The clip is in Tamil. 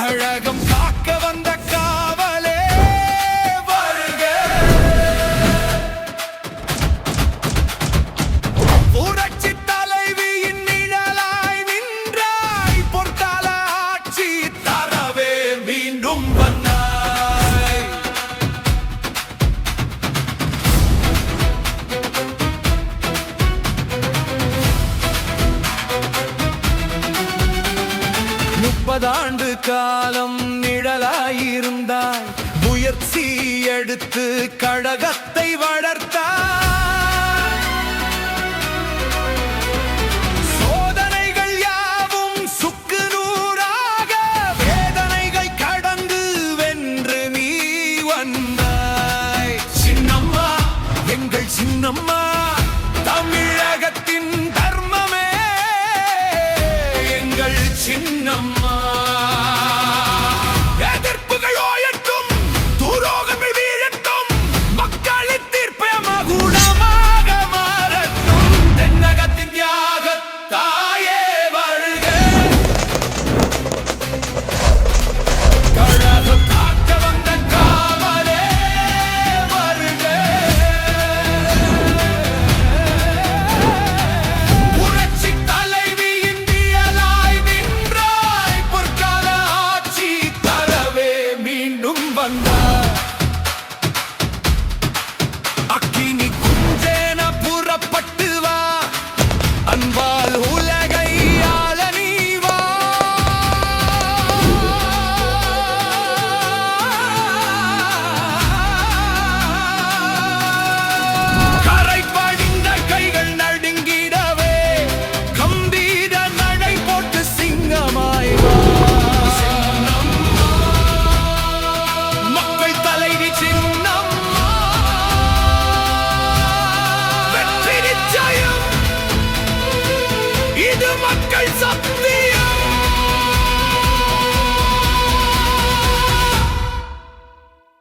தமிழகம் காக்க வந்த காவலே வருக. புரட்சி தலைவியின் நிழலாய் நின்றாய், பொற்கால ஆட்சி தரவே மீண்டும் வந்தாய். முப்பதாண்டு காலம் நிழலாயிருந்தாய், முயற்சி எடுத்து கழகத்தை வளர்த்தாய். சோதனைகள் யாவும் சுக்கு நூறாக, வேதனைகள் கடந்து வென்று நீ வந்தாய். சின்னம்மா, எங்கள் சின்னம்மா, தமிழகத்தின் தர்மமே எங்கள் சின்னம்மா.